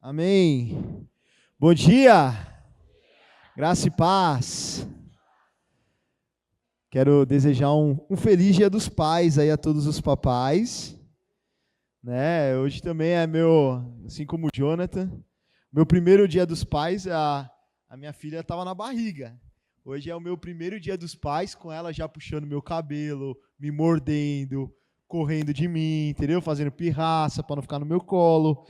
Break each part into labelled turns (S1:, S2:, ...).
S1: Amém. Bom dia, graça e paz. Quero desejar um feliz Dia dos Pais aí a todos os papais, né? Hoje também é assim como o Jonathan, meu primeiro Dia dos Pais. A minha filha estava na barriga. Hoje é o meu primeiro Dia dos Pais, com ela já puxando meu cabelo, me mordendo, correndo de mim, entendeu? Fazendo pirraça para não ficar no meu colo.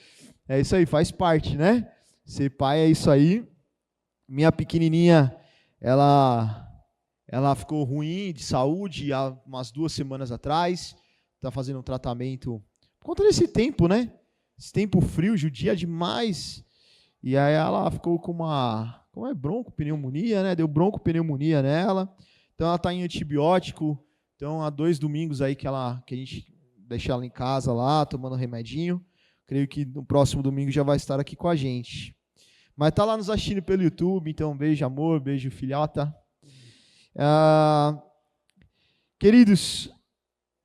S1: É isso aí, faz parte, né? Ser pai é isso aí. Minha pequenininha, ela ficou ruim de saúde há umas 2 semanas atrás. Está fazendo um tratamento por conta desse tempo, né? Esse tempo frio, judia demais. E aí ela ficou com como é broncopneumonia, né? Deu broncopneumonia nela. Então ela está em antibiótico. Então há 2 domingos aí que a gente deixa ela em casa lá, tomando remedinho. Creio que no próximo domingo já vai estar aqui com a gente. Mas está lá nos assistindo pelo YouTube, então beijo, amor, beijo, filhota. Queridos,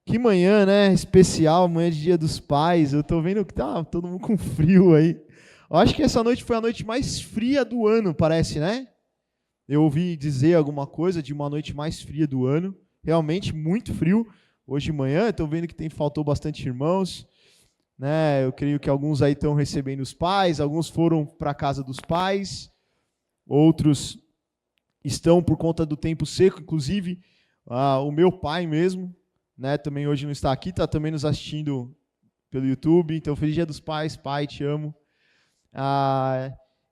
S1: que manhã, né? Especial, manhã de Dia dos Pais. Eu estou vendo que tá todo mundo com frio aí. Eu acho que essa noite foi a noite mais fria do ano, parece, né? Eu ouvi dizer alguma coisa de uma noite mais fria do ano. Realmente muito frio. Hoje de manhã, estou vendo que faltou bastante irmãos. Né, eu creio que alguns aí estão recebendo os pais, alguns foram para a casa dos pais, outros estão por conta do tempo seco, inclusive o meu pai mesmo, né, também hoje não está aqui, está também nos assistindo pelo YouTube, então feliz Dia dos Pais, pai, te amo.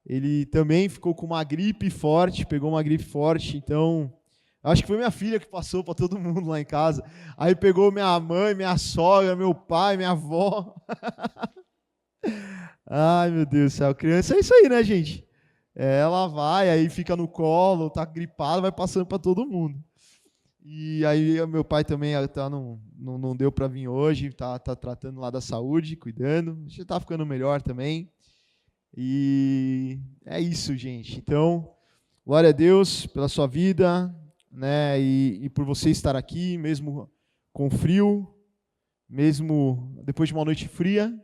S1: Ele também ficou com uma gripe forte, pegou uma gripe forte, então acho que foi minha filha que passou para todo mundo lá em casa. Aí pegou minha mãe, minha sogra, meu pai, minha avó. Ai, meu Deus do céu. Criança é isso aí, né, gente? Ela vai, aí fica no colo, tá gripada, vai passando para todo mundo. E aí meu pai também não deu para vir hoje, tá tratando lá da saúde, cuidando. Já tá ficando melhor também. E é isso, gente. Então, glória a Deus pela sua vida, né, e por você estar aqui, mesmo com frio, mesmo depois de uma noite fria,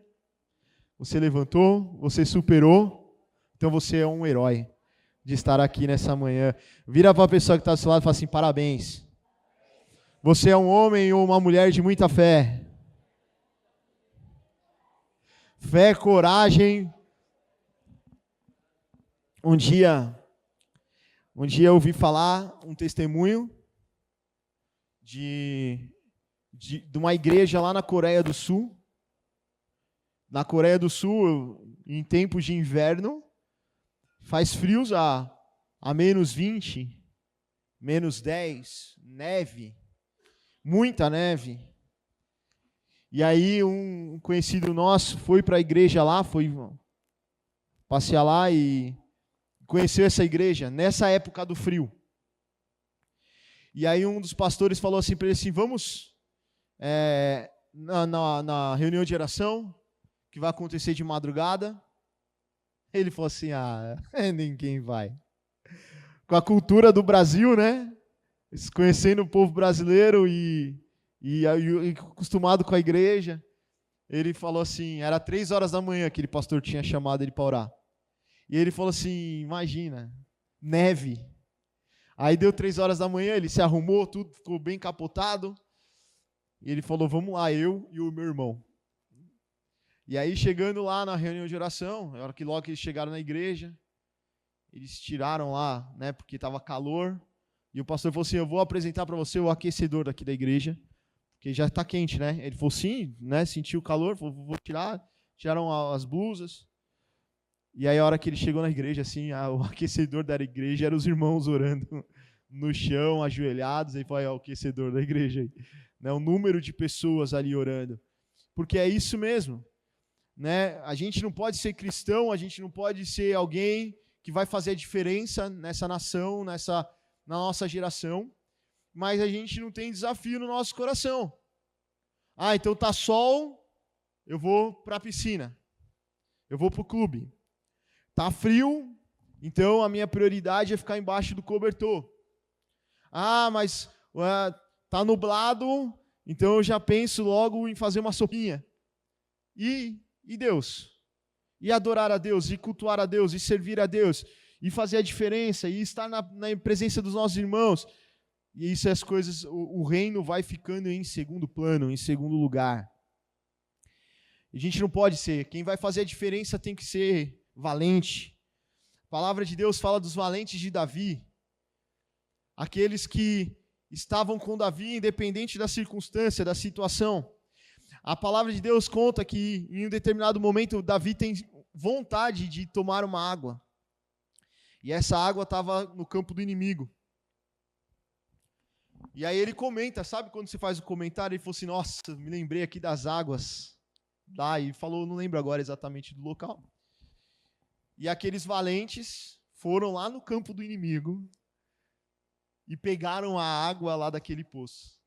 S1: você levantou, você superou, então você é um herói de estar aqui nessa manhã. Vira para a pessoa que está do seu lado e fala assim, parabéns. Você é um homem ou uma mulher de muita fé. Fé, coragem. Um dia eu ouvi falar um testemunho de uma igreja lá na Coreia do Sul. Na Coreia do Sul, em tempos de inverno, faz frios a -20, -10, neve, muita neve. E aí um conhecido nosso foi para a igreja lá, foi passear lá e conheceu essa igreja nessa época do frio. E aí um dos pastores falou assim para ele assim, vamos na reunião de oração, que vai acontecer de madrugada. Ele falou assim, ninguém vai. Com a cultura do Brasil, né? Conhecendo o povo brasileiro e acostumado com a igreja, ele falou assim, era 3 horas da manhã, aquele pastor tinha chamado ele para orar. E ele falou assim, imagina, neve. Aí deu 3 horas da manhã, ele se arrumou, tudo ficou bem capotado. E ele falou, vamos lá, eu e o meu irmão. E aí, chegando lá na reunião de oração, na hora que logo eles chegaram na igreja, eles tiraram lá, né, porque estava calor. E o pastor falou assim, eu vou apresentar para você o aquecedor daqui da igreja, porque já está quente, né? Ele falou, sim, né, sentiu o calor, falou, vou tirar. Tiraram as blusas. E aí, a hora que ele chegou na igreja, assim, o aquecedor da igreja eram os irmãos orando no chão, ajoelhados. Aí foi o aquecedor da igreja aí, né? O número de pessoas ali orando. Porque é isso mesmo, né? A gente não pode ser cristão, a gente não pode ser alguém que vai fazer a diferença nessa nação, na nossa geração, mas a gente não tem desafio no nosso coração. Então tá sol, eu vou para a piscina, eu vou para o clube. Tá frio, então a minha prioridade é ficar embaixo do cobertor. Mas tá nublado, então eu já penso logo em fazer uma sopinha. E Deus? e adorar a Deus, e cultuar a Deus, e servir a Deus, e fazer a diferença, e estar na presença dos nossos irmãos. E isso, as coisas, o reino vai ficando em segundo plano, em segundo lugar. A gente não pode ser, quem vai fazer a diferença tem que ser valente. A palavra de Deus fala dos valentes de Davi, aqueles que estavam com Davi independente da circunstância, da situação. A palavra de Deus conta que em um determinado momento Davi tem vontade de tomar uma água. E essa água estava no campo do inimigo. E aí ele comenta, sabe quando você faz o comentário, ele falou assim, nossa, me lembrei aqui das águas. Lá, e falou, não lembro agora exatamente do local. E aqueles valentes foram lá no campo do inimigo e pegaram a água lá daquele poço.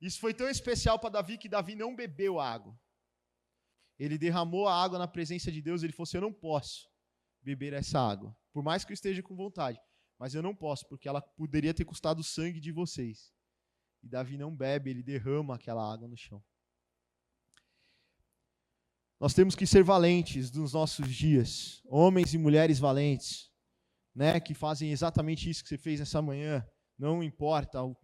S1: Isso foi tão especial para Davi que Davi não bebeu a água. Ele derramou a água na presença de Deus, ele falou assim, eu não posso beber essa água, por mais que eu esteja com vontade, mas eu não posso, porque ela poderia ter custado o sangue de vocês. E Davi não bebe, ele derrama aquela água no chão. Nós temos que ser valentes nos nossos dias, homens e mulheres valentes, né, que fazem exatamente isso que você fez nessa manhã. Não importa o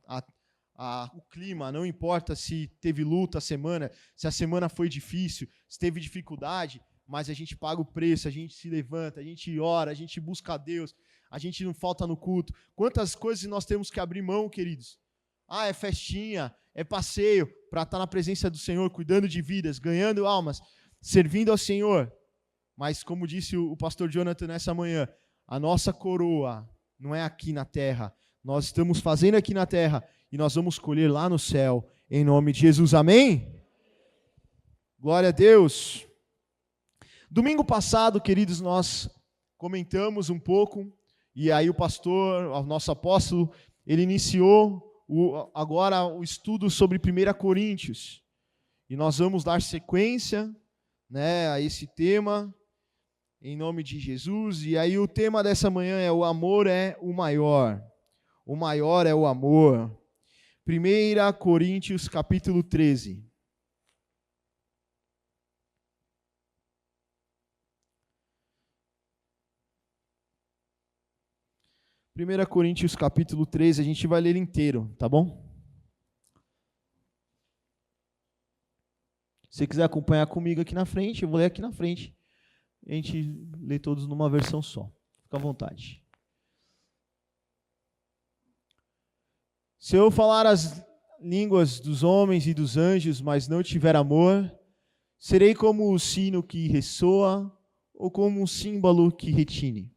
S1: clima, não importa se teve luta a semana, se a semana foi difícil, se teve dificuldade, mas a gente paga o preço, a gente se levanta, a gente ora, a gente busca a Deus, a gente não falta no culto. Quantas coisas nós temos que abrir mão, queridos? É festinha, é passeio para estar na presença do Senhor, cuidando de vidas, ganhando almas, servindo ao Senhor. Mas como disse o pastor Jonathan nessa manhã, a nossa coroa não é aqui na terra. Nós estamos fazendo aqui na terra e nós vamos colher lá no céu, em nome de Jesus. Amém? Glória a Deus. Domingo passado, queridos, nós comentamos um pouco, e aí o pastor, o nosso apóstolo, ele iniciou agora o estudo sobre 1 Coríntios. E nós vamos dar sequência, né, a esse tema, em nome de Jesus. E aí o tema dessa manhã é: o amor é o maior. O maior é o amor. 1 Coríntios capítulo 13. Primeira Coríntios capítulo 13, a gente vai ler inteiro, tá bom? Se você quiser acompanhar comigo aqui na frente, eu vou ler aqui na frente. A gente lê todos numa versão só. Fica à vontade. Se eu falar as línguas dos homens e dos anjos, mas não tiver amor, serei como o sino que ressoa ou como um símbolo que retine.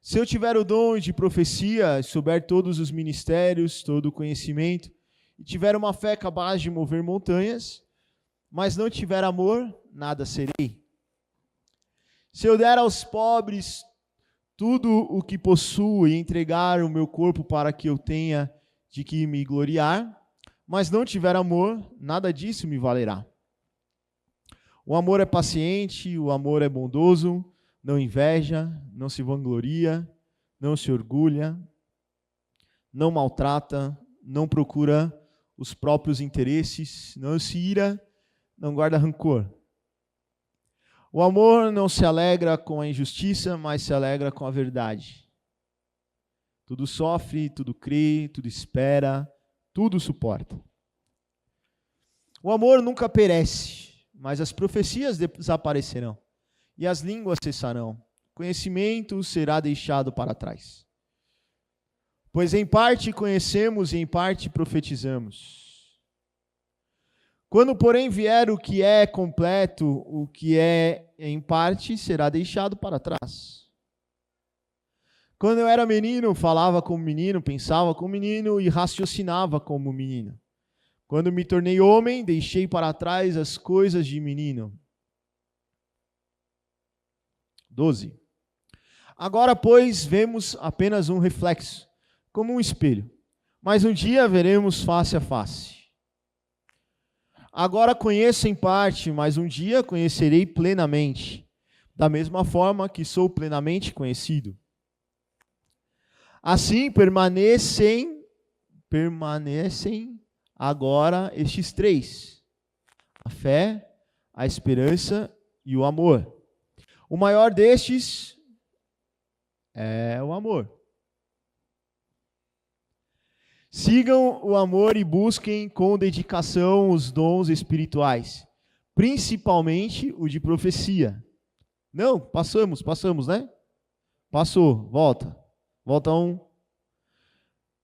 S1: Se eu tiver o dom de profecia, souber todos os ministérios, todo o conhecimento, e tiver uma fé capaz de mover montanhas, mas não tiver amor, nada serei. Se eu der aos pobres tudo o que possuo e entregar o meu corpo para que eu tenha de que me gloriar, mas não tiver amor, nada disso me valerá. O amor é paciente, o amor é bondoso, não inveja, não se vangloria, não se orgulha, não maltrata, não procura os próprios interesses, não se ira, não guarda rancor. O amor não se alegra com a injustiça, mas se alegra com a verdade. Tudo sofre, tudo crê, tudo espera, tudo suporta. O amor nunca perece, mas as profecias desaparecerão e as línguas cessarão. Conhecimento será deixado para trás. Pois em parte conhecemos e em parte profetizamos. Quando, porém, vier o que é completo, o que é em parte será deixado para trás. Quando eu era menino, falava como menino, pensava como menino e raciocinava como menino. Quando me tornei homem, deixei para trás as coisas de menino. 12. Agora, pois, vemos apenas um reflexo, como um espelho, mas um dia veremos face a face. Agora conheço em parte, mas um dia conhecerei plenamente, da mesma forma que sou plenamente conhecido. Assim permanecem agora estes três: a fé, a esperança e o amor. O maior destes é o amor. Sigam o amor e busquem com dedicação os dons espirituais, principalmente o de profecia. Não, passamos, né? Passou, volta um.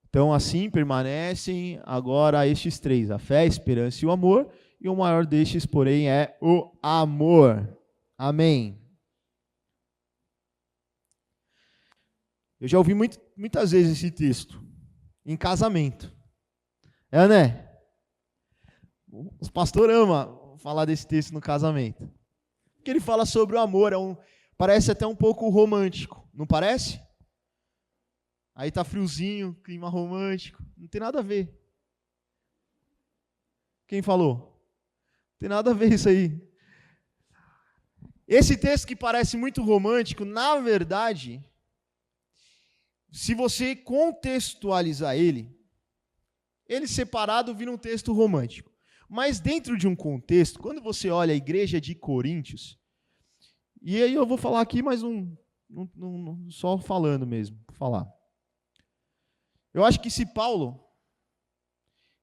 S1: Então assim permanecem agora estes três, a fé, a esperança e o amor, e o maior destes, porém, é o amor. Amém. Eu já ouvi muitas vezes esse texto, em casamento. Né? Os pastores amam falar desse texto no casamento. Porque ele fala sobre o amor, parece até um pouco romântico, não parece? Aí tá friozinho, clima romântico, não tem nada a ver. Quem falou? Não tem nada a ver isso aí. Esse texto que parece muito romântico, na verdade, se você contextualizar ele separado vira um texto romântico. Mas dentro de um contexto, quando você olha a igreja de Coríntios, e aí eu vou falar aqui, mas só falando mesmo, vou falar. Eu acho que se Paulo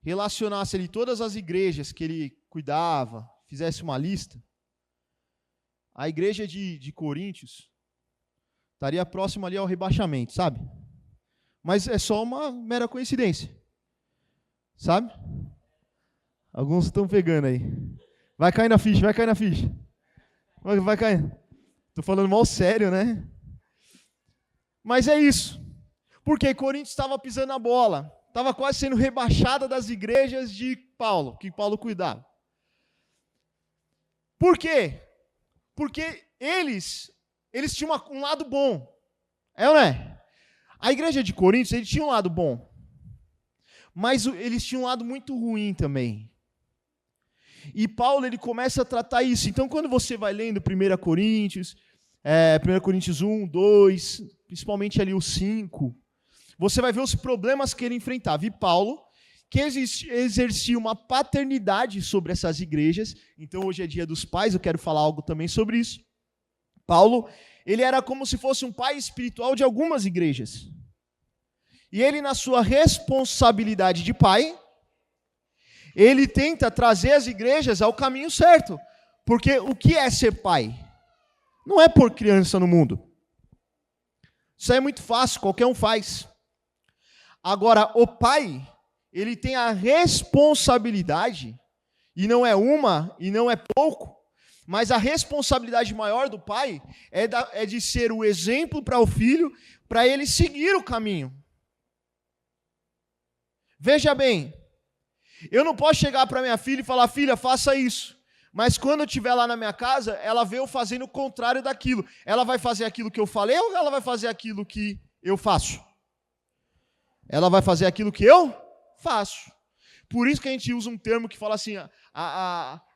S1: relacionasse ali todas as igrejas que ele cuidava, fizesse uma lista, a igreja de Coríntios estaria próxima ali ao rebaixamento, sabe? Mas é só uma mera coincidência, sabe? Alguns estão pegando aí. Vai cair na ficha. Vai cair. Estou falando mal sério, né? Mas é isso. Porque Coríntios estava pisando a bola. Estava quase sendo rebaixada das igrejas de Paulo, que Paulo cuidava. Por quê? Porque eles tinham um lado bom. É ou não é? A igreja de Coríntios, eles tinham um lado bom. Mas eles tinham um lado muito ruim também. E Paulo, ele começa a tratar isso. Então, quando você vai lendo 1 Coríntios 1 2, principalmente ali o 5, você vai ver os problemas que ele enfrentava. E Paulo, que exercia uma paternidade sobre essas igrejas, então hoje é dia dos pais, eu quero falar algo também sobre isso. Paulo, ele era como se fosse um pai espiritual de algumas igrejas. E ele, na sua responsabilidade de pai, ele tenta trazer as igrejas ao caminho certo. Porque o que é ser pai? Não é pôr criança no mundo. Isso aí é muito fácil, qualquer um faz. Agora, o pai, ele tem a responsabilidade, e não é uma, e não é pouco, mas a responsabilidade maior do pai é de ser o exemplo para o filho, para ele seguir o caminho. Veja bem, eu não posso chegar para minha filha e falar, filha, faça isso. Mas quando eu estiver lá na minha casa, ela vê eu fazendo o contrário daquilo. Ela vai fazer aquilo que eu falei ou ela vai fazer aquilo que eu faço? Ela vai fazer aquilo que eu faço. Por isso que a gente usa um termo que fala assim,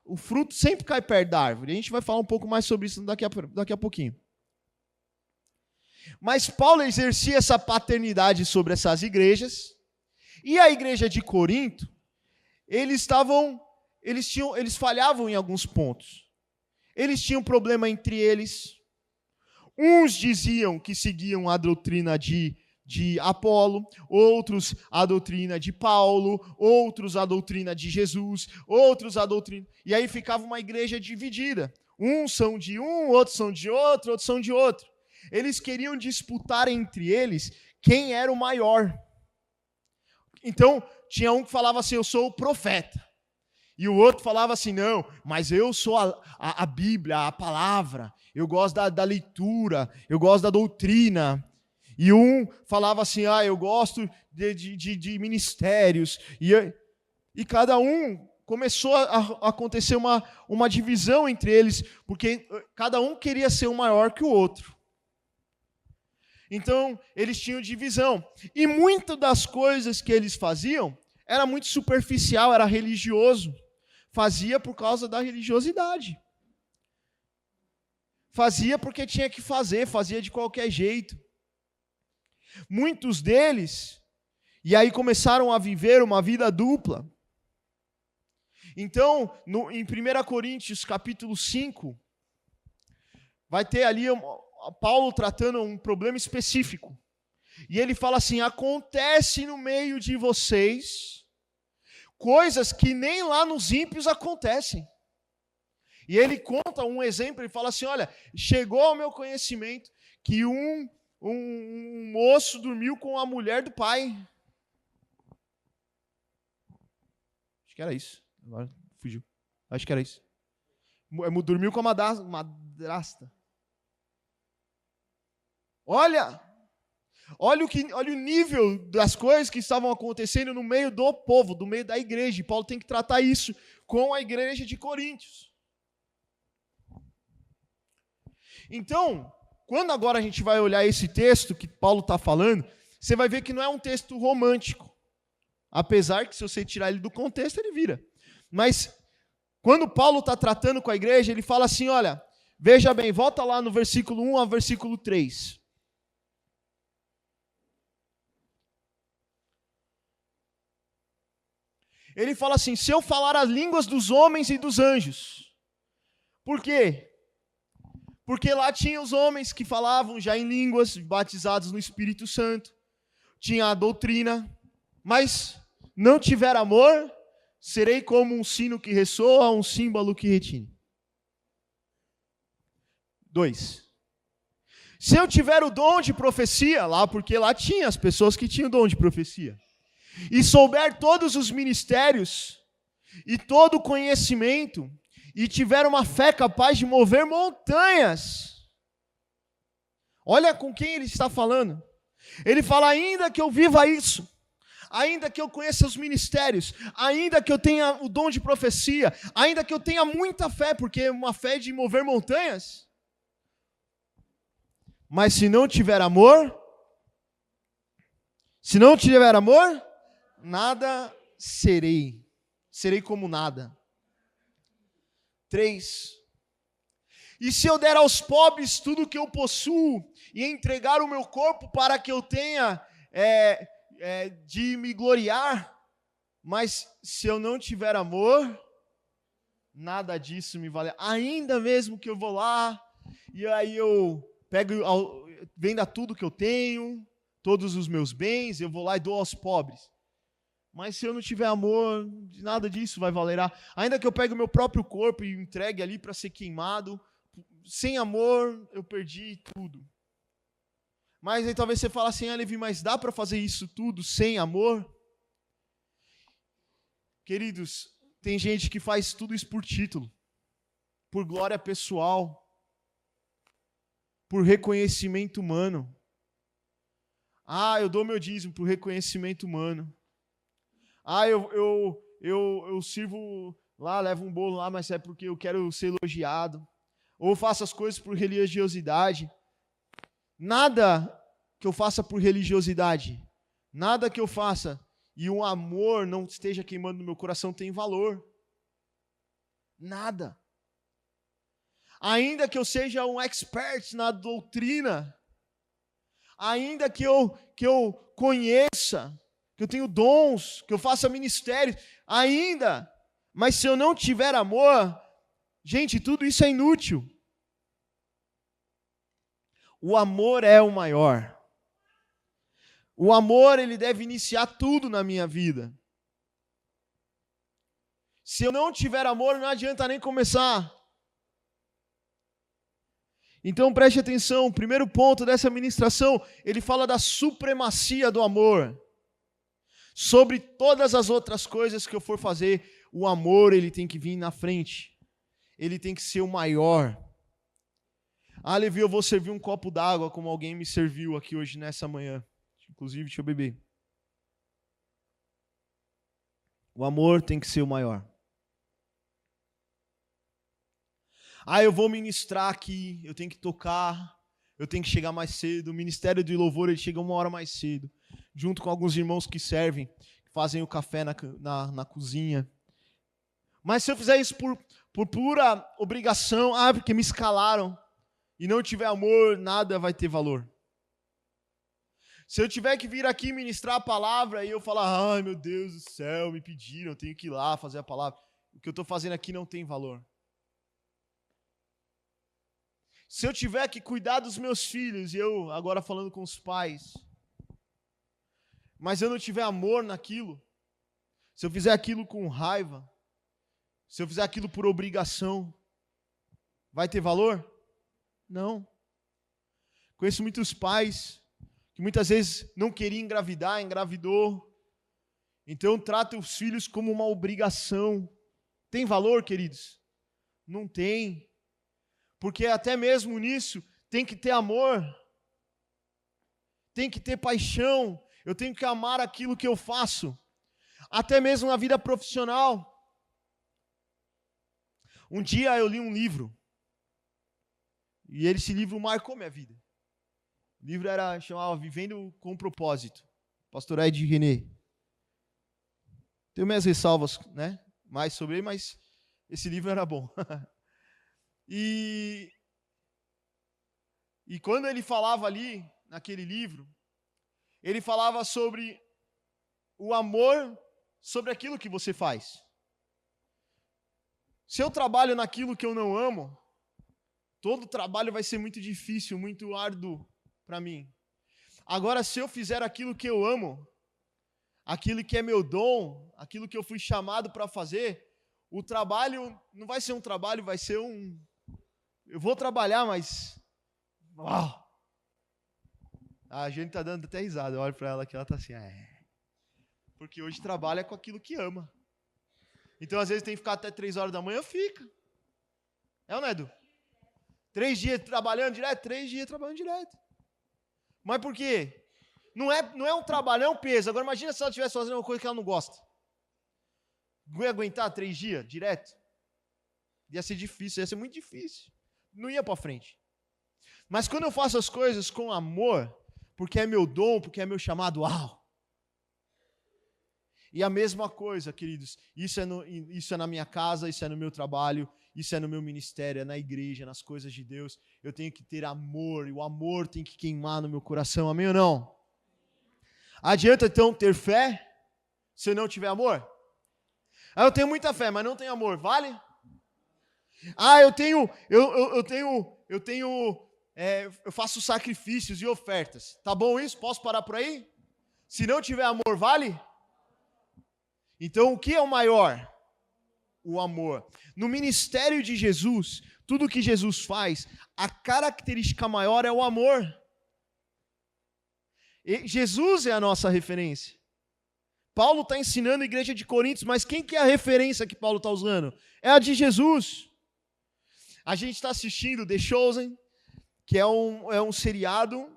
S1: o fruto sempre cai perto da árvore. A gente vai falar um pouco mais sobre isso daqui a pouquinho. Mas Paulo exercia essa paternidade sobre essas igrejas. E a igreja de Corinto, eles falhavam em alguns pontos. Eles tinham problema entre eles. Uns diziam que seguiam a doutrina de Apolo, outros a doutrina de Paulo, outros a doutrina de Jesus, outros a doutrina... E aí ficava uma igreja dividida. Uns são de um, outros são de outro, outros são de outro. Eles queriam disputar entre eles quem era o maior. Então, tinha um que falava assim, eu sou o profeta. E o outro falava assim, não, mas eu sou a Bíblia, a palavra. Eu gosto da leitura, eu gosto da doutrina. E um falava assim, eu gosto de ministérios. E cada um começou a acontecer uma divisão entre eles, porque cada um queria ser um maior que o outro. Então, eles tinham divisão. E muitas das coisas que eles faziam era muito superficial, era religioso. Fazia por causa da religiosidade. Fazia porque tinha que fazer, fazia de qualquer jeito. Muitos deles, e aí começaram a viver uma vida dupla. Então, em 1 Coríntios capítulo 5, vai ter ali Paulo tratando um problema específico. E ele fala assim: acontece no meio de vocês coisas que nem lá nos ímpios acontecem. E ele conta um exemplo, ele fala assim: olha, chegou ao meu conhecimento que um moço dormiu com a mulher do pai. Acho que era isso. Agora fugiu. Acho que era isso. Dormiu com a madrasta. Olha o nível das coisas que estavam acontecendo no meio do povo, no meio da igreja. E Paulo tem que tratar isso com a igreja de Coríntios. Então, quando agora a gente vai olhar esse texto que Paulo está falando, você vai ver que não é um texto romântico. Apesar que se você tirar ele do contexto, ele vira. Mas, quando Paulo está tratando com a igreja, ele fala assim, olha, veja bem, volta lá no versículo 1 ao versículo 3. Ele fala assim: se eu falar as línguas dos homens e dos anjos. Por quê? Porque lá tinha os homens que falavam já em línguas, batizados no Espírito Santo. Tinha a doutrina. Mas não tiver amor, serei como um sino que ressoa, um símbolo que retine. 2. Se eu tiver o dom de profecia, porque lá tinha as pessoas que tinham o dom de profecia, e souber todos os ministérios e todo o conhecimento, e tiver uma fé capaz de mover montanhas. Olha com quem ele está falando. Ele fala: ainda que eu viva isso, ainda que eu conheça os ministérios, ainda que eu tenha o dom de profecia, ainda que eu tenha muita fé, porque é uma fé de mover montanhas, mas se não tiver amor, nada serei. Serei como nada. 3. E se eu der aos pobres tudo o que eu possuo e entregar o meu corpo para que eu tenha de me gloriar, mas se eu não tiver amor, nada disso me vale. Ainda mesmo que eu vou lá e aí eu venda tudo que eu tenho, todos os meus bens, eu vou lá e dou aos pobres. Mas se eu não tiver amor, nada disso vai valerá. Ainda que eu pegue o meu próprio corpo e entregue ali para ser queimado, sem amor eu perdi tudo. Mas aí talvez você fale assim: Levi, mas dá para fazer isso tudo sem amor? Queridos, tem gente que faz tudo isso por título, por glória pessoal, por reconhecimento humano. Eu dou meu dízimo por reconhecimento humano. Eu sirvo lá, levo um bolo lá, mas é porque eu quero ser elogiado. Ou faço as coisas por religiosidade. Nada que eu faça por religiosidade, nada que eu faça e um amor não esteja queimando no meu coração tem valor. Nada. Ainda que eu seja um expert na doutrina, ainda que eu conheça, que eu tenho dons, que eu faça ministério, ainda, mas se eu não tiver amor, gente, tudo isso é inútil. O amor é o maior. O amor, ele deve iniciar tudo na minha vida. Se eu não tiver amor, não adianta nem começar. Então preste atenção, o primeiro ponto dessa ministração, ele fala da supremacia do amor. Sobre todas as outras coisas que eu for fazer, o amor ele tem que vir na frente. Ele tem que ser o maior. Levi, eu vou servir um copo d'água como alguém me serviu aqui hoje nessa manhã. Inclusive, deixa eu beber. O amor tem que ser o maior. Eu vou ministrar aqui, eu tenho que tocar, eu tenho que chegar mais cedo. O ministério de louvor, ele chega 1 hora mais cedo. Junto com alguns irmãos que servem, que fazem o café na cozinha. Mas se eu fizer isso por pura obrigação, porque me escalaram, e não tiver amor, nada vai ter valor. Se eu tiver que vir aqui ministrar a palavra, e eu falar, meu Deus do céu, me pediram, eu tenho que ir lá fazer a palavra. O que eu estou fazendo aqui não tem valor. Se eu tiver que cuidar dos meus filhos, e eu agora falando com os pais, mas eu não tiver amor naquilo, se eu fizer aquilo com raiva, se eu fizer aquilo por obrigação, vai ter valor? Não. Conheço muitos pais que muitas vezes não queriam engravidar, engravidou, então trata os filhos como uma obrigação. Tem valor, queridos? Não tem. Porque até mesmo nisso tem que ter amor, tem que ter paixão, eu tenho que amar aquilo que eu faço, até mesmo na vida profissional. Um dia eu li um livro, e esse livro marcou minha vida. O livro chamava Vivendo com Propósito, pastor Ed René. Tenho minhas ressalvas, né, mais sobre ele, mas esse livro era bom. E quando ele falava ali, naquele livro, ele falava sobre o amor sobre aquilo que você faz. Se eu trabalho naquilo que eu não amo, todo trabalho vai ser muito difícil, muito árduo para mim. Agora, se eu fizer aquilo que eu amo, aquilo que é meu dom, aquilo que eu fui chamado para fazer, o trabalho não vai ser um trabalho, vai ser um... Eu vou trabalhar, mas... A gente tá dando até risada. Eu olho para ela aqui, ela tá assim... Porque hoje trabalha com aquilo que ama. Então, às vezes, tem que ficar até 3 horas da manhã, fica. É ou não é, Edu? 3 dias trabalhando direto? 3 dias trabalhando direto. Mas por quê? Não é um trabalho, é um peso. Agora, imagina se ela estivesse fazendo uma coisa que ela não gosta. Não ia aguentar 3 dias direto? Ia ser difícil, ia ser muito difícil. Não ia para frente. Mas quando eu faço as coisas com amor, porque é meu dom, porque é meu chamado, E a mesma coisa, queridos, isso é na minha casa, isso é no meu trabalho, isso é no meu ministério, é na igreja, nas coisas de Deus. Eu tenho que ter amor, e o amor tem que queimar no meu coração, amém ou não? Adianta então ter fé se não tiver amor? Eu tenho muita fé, mas não tenho amor, vale? Eu faço sacrifícios e ofertas. Tá bom isso? Posso parar por aí? Se não tiver amor, vale? Então, o que é o maior? O amor. No ministério de Jesus, tudo que Jesus faz, a característica maior é o amor. E Jesus é a nossa referência. Paulo está ensinando a igreja de Coríntios, mas quem que é a referência que Paulo está usando? É a de Jesus. A gente está assistindo The Chosen, que é um seriado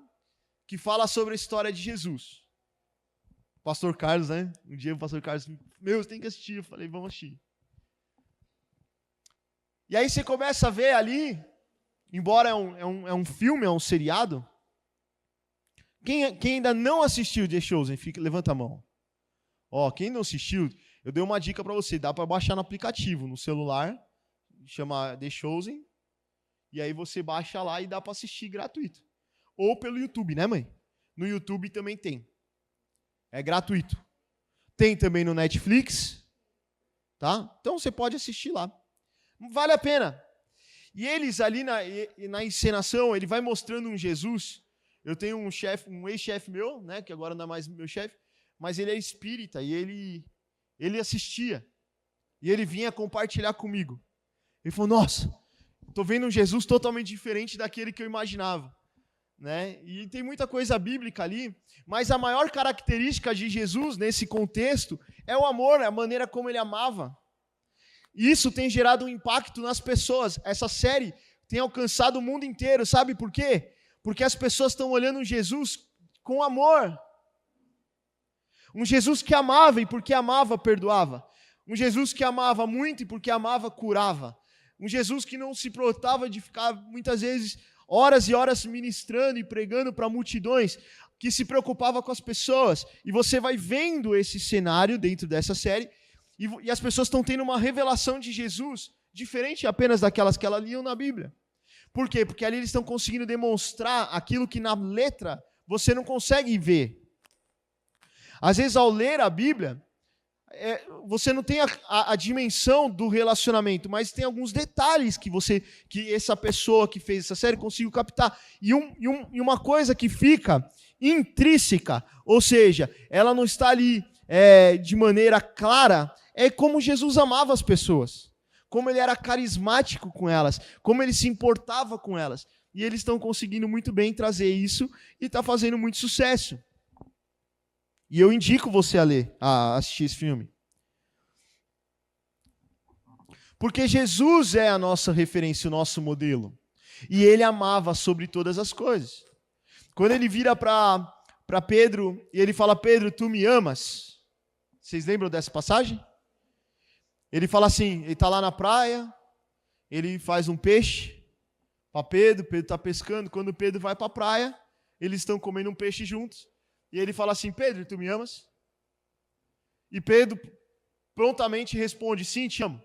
S1: que fala sobre a história de Jesus. Pastor Carlos, né? Um dia o pastor Carlos, você tem que assistir. Eu falei, vamos assistir. E aí você começa a ver ali, embora é um filme, é um seriado, quem ainda não assistiu The Chosen, levanta a mão. Quem não assistiu, eu dei uma dica para você, dá para baixar no aplicativo, no celular, chama The Chosen, e aí você baixa lá e dá para assistir gratuito. Ou pelo YouTube, né, mãe? No YouTube também tem. É gratuito. Tem também no Netflix, tá? Então você pode assistir lá. Vale a pena. E eles ali na encenação, ele vai mostrando um Jesus. Eu tenho um ex-chefe meu, né, que agora não é mais meu chefe, mas ele é espírita e ele assistia. E ele vinha compartilhar comigo. Ele falou, nossa, estou vendo um Jesus totalmente diferente daquele que eu imaginava. Né? E tem muita coisa bíblica ali, mas a maior característica de Jesus nesse contexto é o amor, é a maneira como ele amava. E isso tem gerado um impacto nas pessoas. Essa série tem alcançado o mundo inteiro, sabe por quê? Porque as pessoas estão olhando Jesus com amor. Um Jesus que amava e porque amava perdoava. Um Jesus que amava muito e porque amava curava. Um Jesus que não se importava de ficar muitas vezes horas e horas ministrando e pregando para multidões, que se preocupava com as pessoas. E você vai vendo esse cenário dentro dessa série, e as pessoas estão tendo uma revelação de Jesus, diferente apenas daquelas que elas liam na Bíblia. Por quê? Porque ali eles estão conseguindo demonstrar aquilo que na letra você não consegue ver. Às vezes, ao ler a Bíblia, você não tem a dimensão do relacionamento, mas tem alguns detalhes que essa pessoa que fez essa série conseguiu captar. E uma coisa que fica intrínseca, ou seja, ela não está ali de maneira clara, é como Jesus amava as pessoas, como ele era carismático com elas, como ele se importava com elas. E eles estão conseguindo muito bem trazer isso e está fazendo muito sucesso. E eu indico você a assistir esse filme. Porque Jesus é a nossa referência, o nosso modelo. E ele amava sobre todas as coisas. Quando ele vira para Pedro e ele fala: Pedro, tu me amas? Vocês lembram dessa passagem? Ele fala assim, ele está lá na praia, ele faz um peixe para Pedro está pescando. Quando Pedro vai para a praia, eles estão comendo um peixe juntos. E ele fala assim: Pedro, tu me amas? E Pedro prontamente responde: sim, te amo.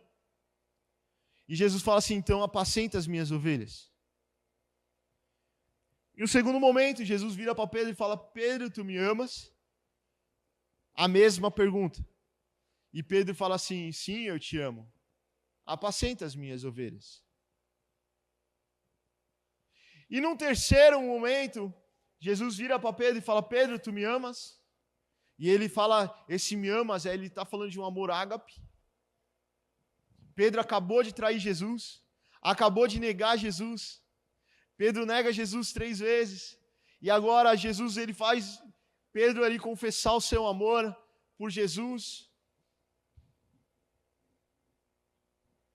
S1: E Jesus fala assim: então apacenta as minhas ovelhas. E no segundo momento, Jesus vira para Pedro e fala: Pedro, tu me amas? A mesma pergunta. E Pedro fala assim: sim, eu te amo. Apacenta as minhas ovelhas. E num terceiro momento, Jesus vira para Pedro e fala: Pedro, tu me amas? E ele fala, esse me amas, ele está falando de um amor ágape. Pedro acabou de trair Jesus, acabou de negar Jesus. Pedro nega Jesus 3 vezes. E agora Jesus, ele faz Pedro ali confessar o seu amor por Jesus.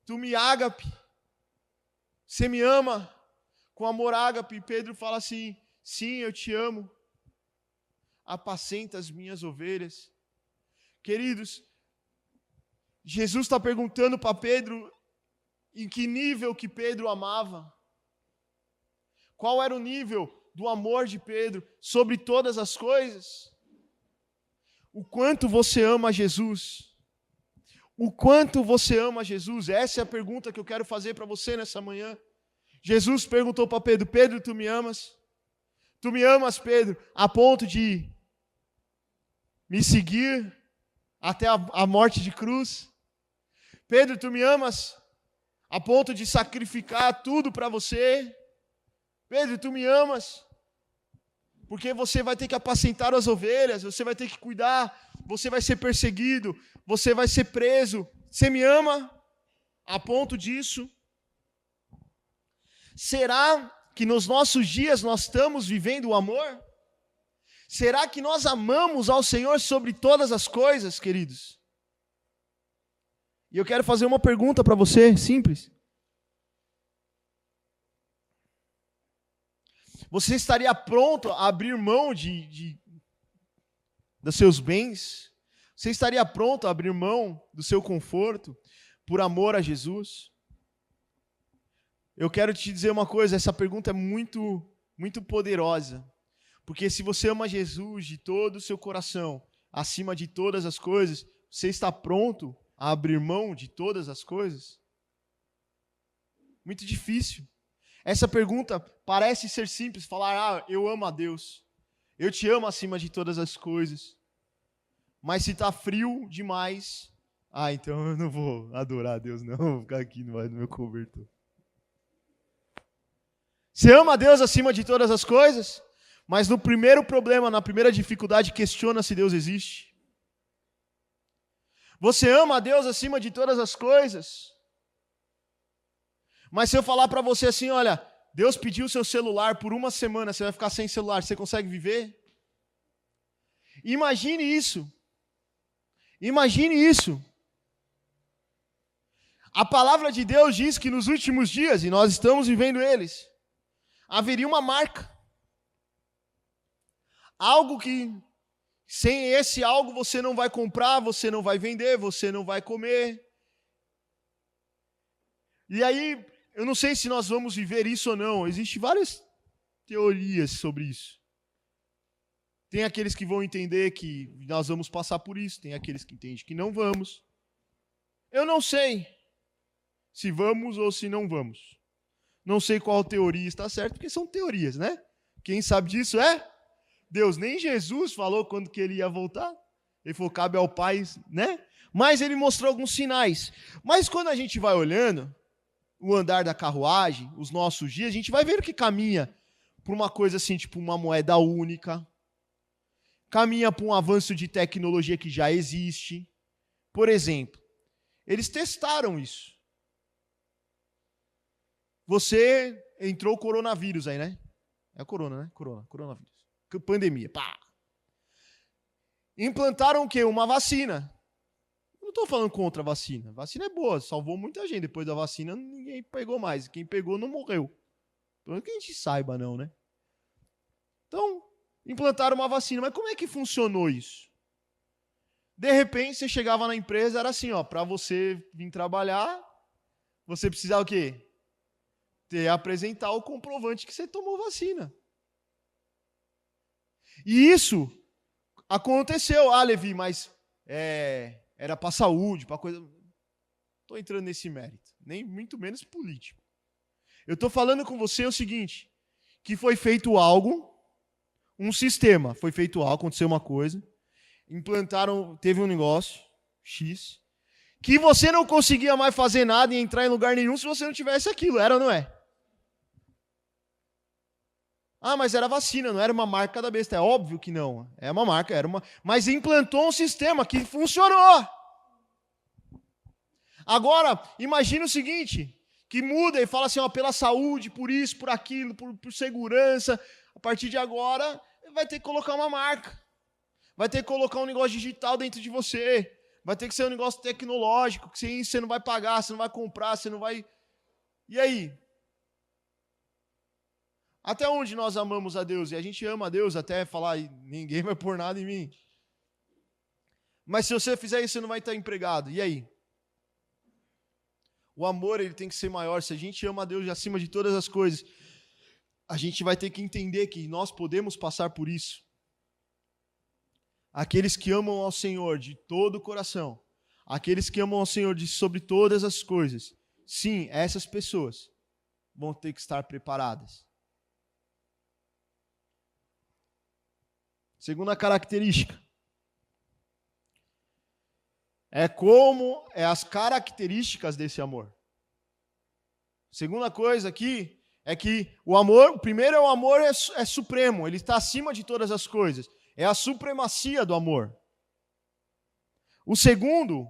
S1: Tu me ágape, você me ama com amor ágape. Pedro fala assim: sim, eu te amo. Apacenta as minhas ovelhas. Queridos, Jesus está perguntando para Pedro em que nível que Pedro amava. Qual era o nível do amor de Pedro sobre todas as coisas? O quanto você ama Jesus? O quanto você ama Jesus? Essa é a pergunta que eu quero fazer para você nessa manhã. Jesus perguntou para Pedro: Pedro, tu me amas? Tu me amas, Pedro, a ponto de me seguir até a morte de cruz? Pedro, tu me amas a ponto de sacrificar tudo para você? Pedro, tu me amas porque você vai ter que apacentar as ovelhas, você vai ter que cuidar, você vai ser perseguido, você vai ser preso. Você me ama a ponto disso? Será que nos nossos dias nós estamos vivendo o amor? Será que nós amamos ao Senhor sobre todas as coisas, queridos? E eu quero fazer uma pergunta para você, simples. Você estaria pronto a abrir mão dos seus bens? Você estaria pronto a abrir mão do seu conforto por amor a Jesus? Eu quero te dizer uma coisa, essa pergunta é muito, muito poderosa. Porque se você ama Jesus de todo o seu coração, acima de todas as coisas, você está pronto a abrir mão de todas as coisas? Muito difícil. Essa pergunta parece ser simples, falar: eu amo a Deus, eu te amo acima de todas as coisas. Mas se está frio demais, então eu não vou adorar a Deus, não, vou ficar aqui no meu cobertor. Você ama a Deus acima de todas as coisas, mas no primeiro problema, na primeira dificuldade, questiona se Deus existe. Você ama a Deus acima de todas as coisas, mas se eu falar para você assim: olha, Deus pediu seu celular por 1 semana, você vai ficar sem celular, você consegue viver? Imagine isso. Imagine isso. A palavra de Deus diz que nos últimos dias, e nós estamos vivendo eles, haveria uma marca. Algo que, sem esse algo, você não vai comprar, você não vai vender, você não vai comer. E aí, eu não sei se nós vamos viver isso ou não. Existem várias teorias sobre isso. Tem aqueles que vão entender que nós vamos passar por isso, tem aqueles que entendem que não vamos. Eu não sei se vamos ou se não vamos. Não sei qual teoria está certa, porque são teorias, né? Quem sabe disso é Deus. Nem Jesus falou quando que ele ia voltar. Ele falou: cabe ao Pai, né? Mas ele mostrou alguns sinais. Mas quando a gente vai olhando o andar da carruagem, os nossos dias, a gente vai ver que caminha por uma coisa assim, tipo uma moeda única, caminha para um avanço de tecnologia que já existe. Por exemplo, eles testaram isso. Você entrou o coronavírus aí, né? É o corona, né? Coronavírus. Pandemia, pá. Implantaram o quê? Uma vacina. Não estou falando contra a vacina. A vacina é boa, salvou muita gente. Depois da vacina, ninguém pegou mais. Quem pegou não morreu. Pelo menos que a gente saiba, não, né? Então, implantaram uma vacina. Mas como é que funcionou isso? De repente, você chegava na empresa, era assim, ó, para você vir trabalhar, você precisava o quê? Apresentar o comprovante que você tomou vacina. E isso aconteceu. Ah, Levi, mas era para saúde, para coisa... Estou entrando nesse mérito. Nem muito menos político. Eu estou falando com você o seguinte, que foi feito algo, um sistema, foi feito algo, aconteceu uma coisa, implantaram, teve um negócio, X, que você não conseguia mais fazer nada e entrar em lugar nenhum se você não tivesse aquilo, era ou não é? Ah, mas era vacina, não era uma marca da besta. É óbvio que não. É uma marca, mas implantou um sistema que funcionou. Agora, imagine o seguinte, que muda e fala assim, ó, pela saúde, por isso, por aquilo, por segurança, a partir de agora, vai ter que colocar uma marca. Vai ter que colocar um negócio digital dentro de você. Vai ter que ser um negócio tecnológico, que você não vai pagar, você não vai comprar, você não vai... E aí? Até onde nós amamos a Deus? E a gente ama a Deus até falar, ninguém vai pôr nada em mim. Mas se você fizer isso, você não vai estar empregado. E aí? O amor, ele tem que ser maior. Se a gente ama a Deus acima de todas as coisas, a gente vai ter que entender que nós podemos passar por isso. Aqueles que amam ao Senhor de todo o coração, aqueles que amam ao Senhor sobre todas as coisas, sim, essas pessoas vão ter que estar preparadas. Segunda característica. É as características desse amor. Segunda coisa aqui é que o amor, primeiro o amor é supremo, ele está acima de todas as coisas. É a supremacia do amor. O segundo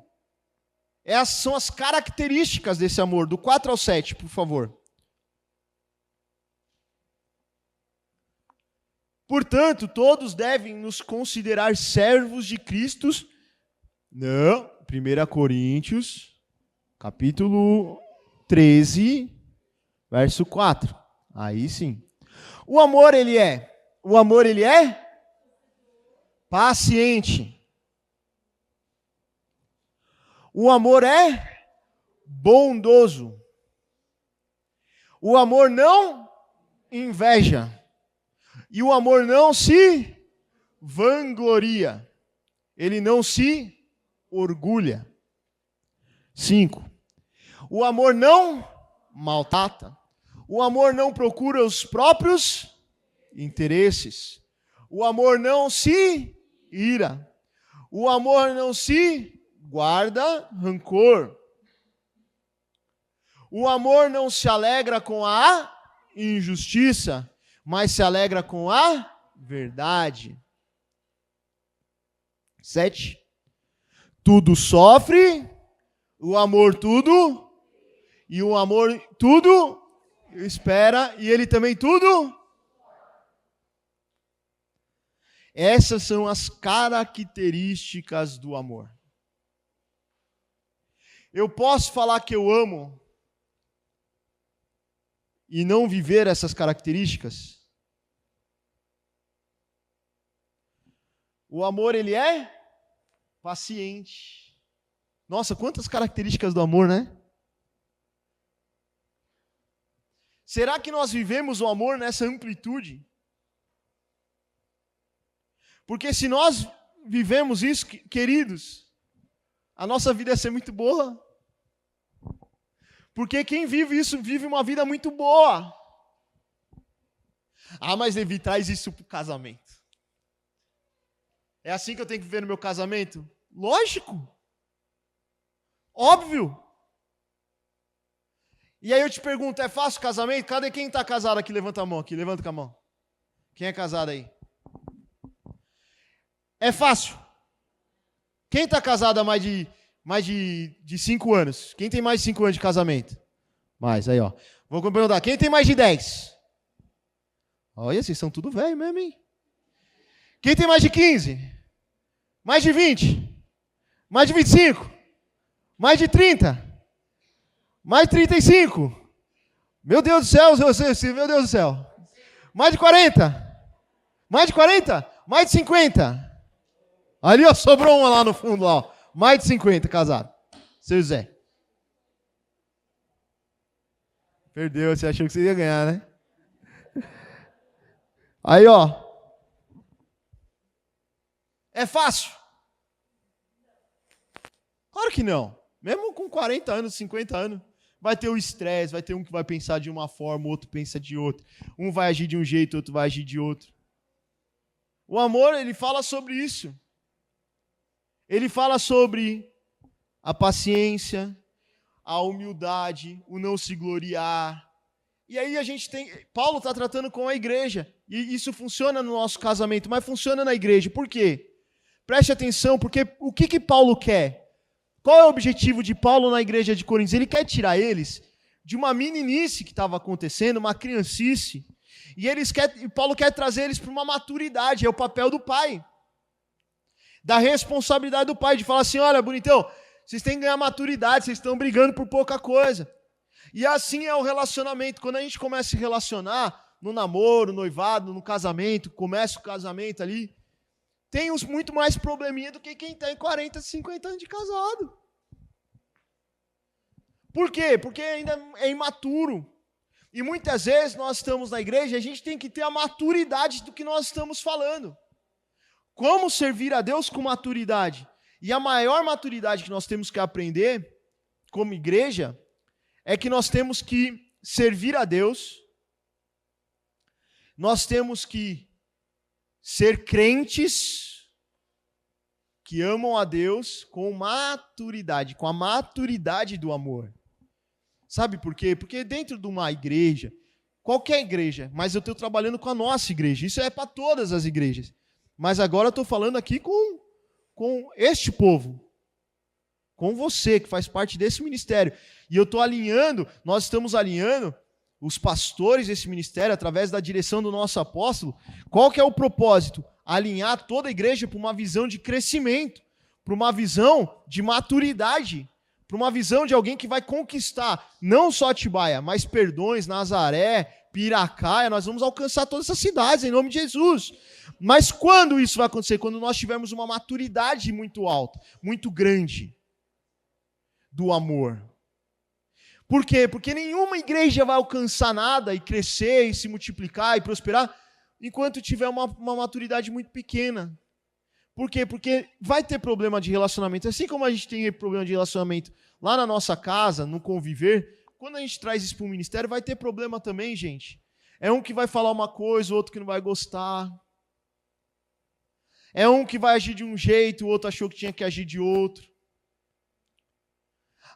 S1: são as características desse amor, do 4 ao 7, por favor. Portanto, todos devem nos considerar servos de Cristo. Não, 1 Coríntios, capítulo 13, verso 4. Aí sim. O amor, ele é paciente. O amor é bondoso. O amor não inveja. E o amor não se vangloria. Ele não se orgulha. 5. O amor não maltrata. O amor não procura os próprios interesses. O amor não se ira. O amor não se guarda rancor. O amor não se alegra com a injustiça, mas se alegra com a verdade. 7. Tudo sofre, o amor tudo, e o amor tudo espera, e ele também tudo. Essas são as características do amor. Eu posso falar que eu amo e não viver essas características? O amor, ele é paciente. Nossa, quantas características do amor, né? Será que nós vivemos o amor nessa amplitude? Porque se nós vivemos isso, queridos, a nossa vida ia ser muito boa. Porque quem vive isso, vive uma vida muito boa. Ah, mas Levi, traz isso para o casamento. É assim que eu tenho que viver no meu casamento? Lógico. Óbvio. E aí eu te pergunto, é fácil o casamento? Cadê quem está casado aqui? Levanta a mão aqui, levanta com a mão. Quem é casado aí? É fácil. Quem está casado há mais de 5 anos? Quem tem mais de 5 anos de casamento? Mais, aí ó. Vou perguntar, quem tem mais de 10? Olha, vocês são tudo velho mesmo, hein? Quem tem mais de 15? Mais de 20? Mais de 25? Mais de 30? Mais de 35? Meu Deus do céu, meu Deus do céu. Mais de 40? Mais de 40? Mais de 50? Ali, ó, sobrou uma lá no fundo, ó. Mais de 50 casado. Seu Zé. Perdeu, você achou que você ia ganhar, né? Aí, ó. É fácil? Claro que não. Mesmo com 40 anos, 50 anos, vai ter o estresse, vai ter um que vai pensar de uma forma, o outro pensa de outra. Um vai agir de um jeito, outro vai agir de outro. O amor, ele fala sobre isso. Ele fala sobre a paciência, a humildade, o não se gloriar. E aí a gente tem... Paulo está tratando com a igreja. E isso funciona no nosso casamento, mas funciona na igreja. Por quê? Preste atenção, porque o que Paulo quer? Qual é o objetivo de Paulo na igreja de Coríntios? Ele quer tirar eles de uma meninice que estava acontecendo, uma criancice. E Paulo quer trazer eles para uma maturidade. É o papel do pai. Da responsabilidade do pai, de falar assim, olha, bonitão, vocês têm que ganhar maturidade, vocês estão brigando por pouca coisa. E assim é o relacionamento. Quando a gente começa a se relacionar, no namoro, no noivado, no casamento, começa o casamento ali, tem uns muito mais probleminha do que quem tem 40, 50 anos de casado. Por quê? Porque ainda é imaturo. E muitas vezes nós estamos na igreja e a gente tem que ter a maturidade do que nós estamos falando. Como servir a Deus com maturidade? E a maior maturidade que nós temos que aprender, como igreja, é que nós temos que servir a Deus, nós temos que ser crentes que amam a Deus com maturidade, com a maturidade do amor. Sabe por quê? Porque dentro de uma igreja, qualquer igreja, mas eu estou trabalhando com a nossa igreja, isso é para todas as igrejas. Mas agora eu estou falando aqui com este povo, com você que faz parte desse ministério. E eu estou alinhando, nós estamos alinhando os pastores desse ministério através da direção do nosso apóstolo. Qual que é o propósito? Alinhar toda a igreja para uma visão de crescimento, para uma visão de maturidade, para uma visão de alguém que vai conquistar não só Atibaia, mas Perdões, Nazaré, Piracaia. Nós vamos alcançar todas essas cidades em nome de Jesus. Mas quando isso vai acontecer? Quando nós tivermos uma maturidade muito alta, muito grande do amor. Por quê? Porque nenhuma igreja vai alcançar nada e crescer e se multiplicar e prosperar enquanto tiver uma maturidade muito pequena. Por quê? Porque vai ter problema de relacionamento. Assim como a gente tem problema de relacionamento lá na nossa casa, no conviver, quando a gente traz isso para o ministério, vai ter problema também, gente. É um que vai falar uma coisa, o outro que não vai gostar. É um que vai agir de um jeito, o outro achou que tinha que agir de outro.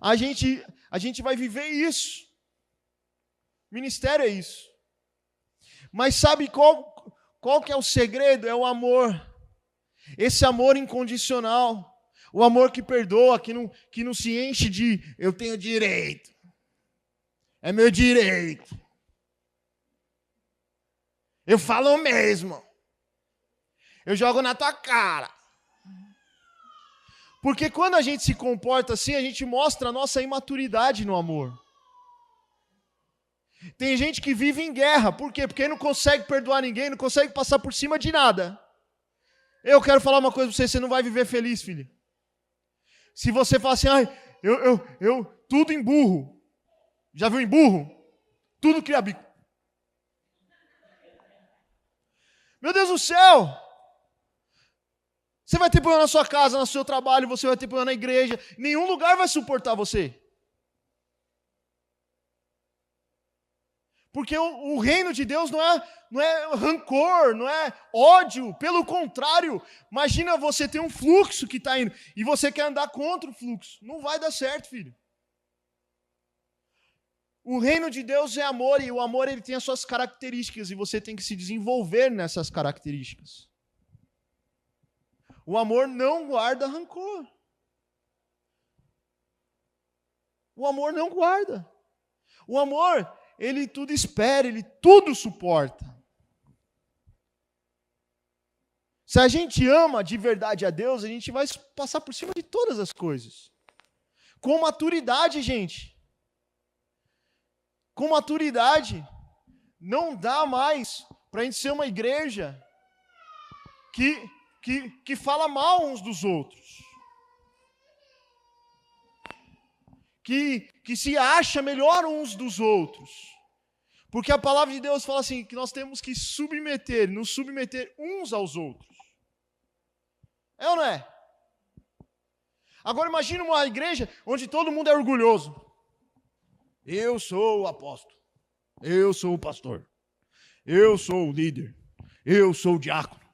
S1: A gente vai viver isso. Ministério é isso. Mas sabe qual que é o segredo? É o amor. Esse amor incondicional. O amor que perdoa, que não se enche de eu tenho direito. É meu direito. Eu falo mesmo. Eu jogo na tua cara. Porque quando a gente se comporta assim, a gente mostra a nossa imaturidade no amor. Tem gente que vive em guerra. Por quê? Porque não consegue perdoar ninguém, não consegue passar por cima de nada. Eu quero falar uma coisa pra você não vai viver feliz, filho. Se você falar assim, eu tudo em burro. Já viu em burro? Tudo cria bico. Meu Deus do céu! Você vai ter problema na sua casa, no seu trabalho, você vai ter problema na igreja. Nenhum lugar vai suportar você. Porque o reino de Deus não é rancor, não é ódio. Pelo contrário, imagina você ter um fluxo que está indo e você quer andar contra o fluxo. Não vai dar certo, filho. O reino de Deus é amor e o amor ele tem as suas características e você tem que se desenvolver nessas características. O amor não guarda rancor. O amor não guarda. O amor, ele tudo espera, ele tudo suporta. Se a gente ama de verdade a Deus, a gente vai passar por cima de todas as coisas. Com maturidade, gente. Com maturidade. Não dá mais para a gente ser uma igreja que fala mal uns dos outros. Que se acha melhor uns dos outros. Porque a palavra de Deus fala assim, que nós temos que nos submeter uns aos outros. É ou não é? Agora imagina uma igreja onde todo mundo é orgulhoso. Eu sou o apóstolo. Eu sou o pastor. Eu sou o líder. Eu sou o diácono.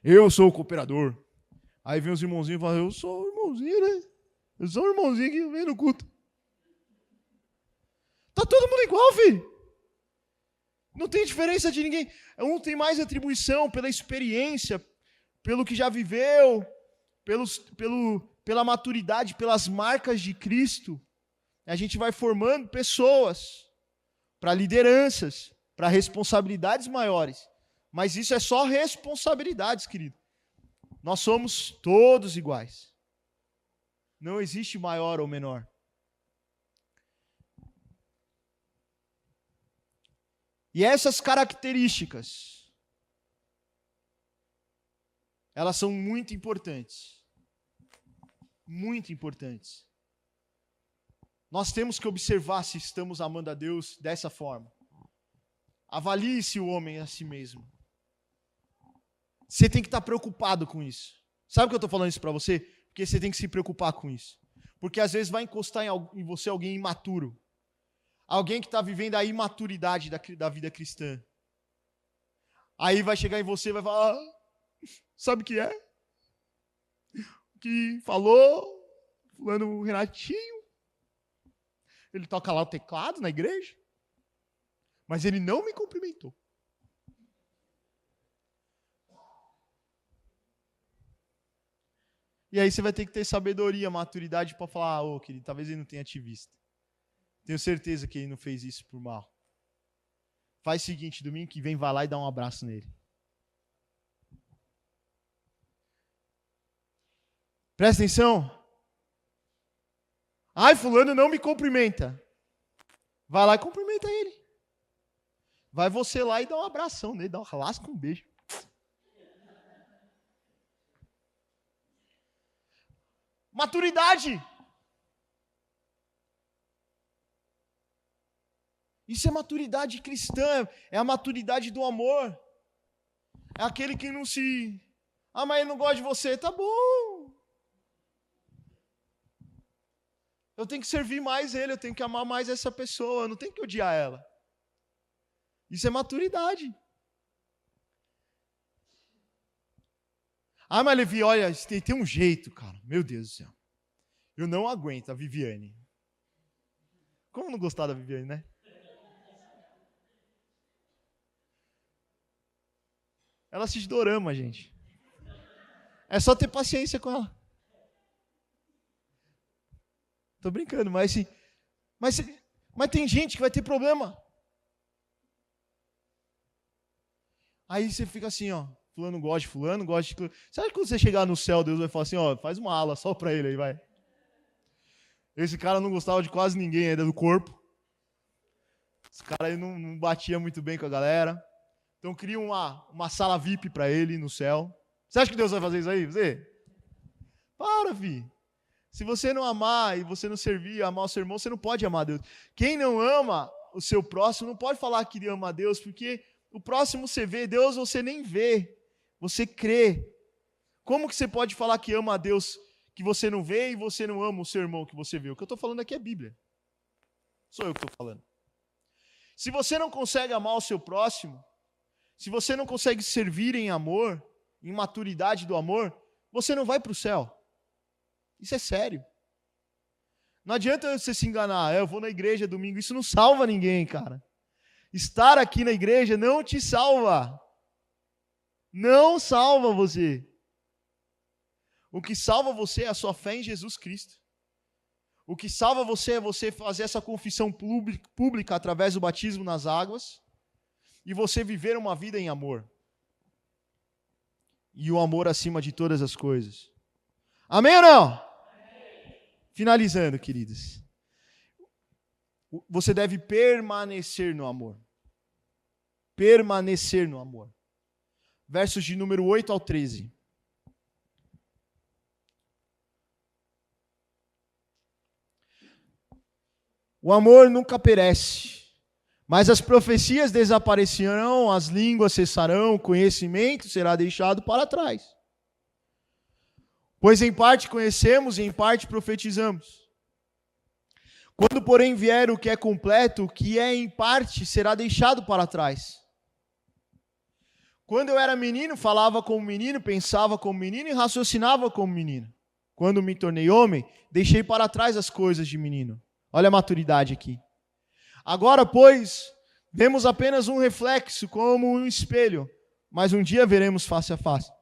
S1: Eu sou o cooperador. Aí vem os irmãozinhos e falam, eu sou o irmãozinho, né? Eu sou um irmãozinho que vem no culto. Tá todo mundo igual, filho. Não tem diferença de ninguém. Um tem mais atribuição pela experiência, pelo que já viveu, pela maturidade, pelas marcas de Cristo. A gente vai formando pessoas para lideranças, para responsabilidades maiores. Mas isso é só responsabilidades, querido. Nós somos todos iguais. Não existe maior ou menor. E essas características, elas são muito importantes. Muito importantes. Nós temos que observar se estamos amando a Deus dessa forma. Avalie-se o homem a si mesmo. Você tem que estar preocupado com isso. Sabe que eu estou falando isso para você? Porque você tem que se preocupar com isso. Porque às vezes vai encostar em você alguém imaturo. Alguém que está vivendo a imaturidade da vida cristã. Aí vai chegar em você e vai falar, sabe o que é? O que falou fulano Renatinho. Ele toca lá o teclado na igreja. Mas ele não me cumprimentou. E aí você vai ter que ter sabedoria, maturidade para falar, querido, talvez ele não tenha te visto. Tenho certeza que ele não fez isso por mal. Faz o seguinte, domingo que vem, vai lá e dá um abraço nele. Presta atenção. Ai, fulano não me cumprimenta. Vai lá e cumprimenta ele. Vai você lá e dá um abração nele, dá lasca um beijo. Maturidade. Isso é maturidade cristã, é a maturidade do amor. É aquele que não se... mas ele não gosta de você, tá bom. Eu tenho que servir mais ele, eu tenho que amar mais essa pessoa, eu não tenho que odiar ela. Isso é maturidade. Mas Levi, olha, tem um jeito, cara. Meu Deus do céu. Eu não aguento a Viviane. Como não gostar da Viviane, né? Ela assiste dorama, gente. É só ter paciência com ela. Tô brincando, mas assim... Mas tem gente que vai ter problema. Aí você fica assim, fulano gosta de fulano, gosta de... Você acha que quando você chegar no céu, Deus vai falar assim, faz uma ala só pra ele aí, vai. Esse cara não gostava de quase ninguém ainda do corpo. Esse cara aí não batia muito bem com a galera. Então cria uma sala VIP pra ele no céu. Você acha que Deus vai fazer isso aí, você? Para, filho. Se você não amar e você não servir, amar o seu irmão, você não pode amar a Deus. Quem não ama o seu próximo não pode falar que ele ama a Deus, porque o próximo você vê, Deus você nem vê, você crê. Como que você pode falar que ama a Deus que você não vê e você não ama o seu irmão que você vê? O que eu estou falando aqui é Bíblia. Sou eu que estou falando. Se você não consegue amar o seu próximo, se você não consegue servir em amor, em maturidade do amor, você não vai para o céu. Isso é sério. Não adianta você se enganar, eu vou na igreja domingo, isso não salva ninguém, cara. Estar aqui na igreja não te salva. Não salva você. O que salva você é a sua fé em Jesus Cristo. O que salva você é você fazer essa confissão pública através do batismo nas águas e você viver uma vida em amor. E o amor acima de todas as coisas. Amém ou não? Amém. Finalizando, queridos. Você deve permanecer no amor. Permanecer no amor. Versos de número 8 ao 13. O amor nunca perece, mas as profecias desaparecerão, as línguas cessarão, o conhecimento será deixado para trás. Pois em parte conhecemos e em parte profetizamos. Quando, porém, vier o que é completo, o que é em parte será deixado para trás. Quando eu era menino, falava como menino, pensava como menino e raciocinava como menino. Quando me tornei homem, deixei para trás as coisas de menino. Olha a maturidade aqui. Agora, pois, vemos apenas um reflexo como um espelho, mas um dia veremos face a face.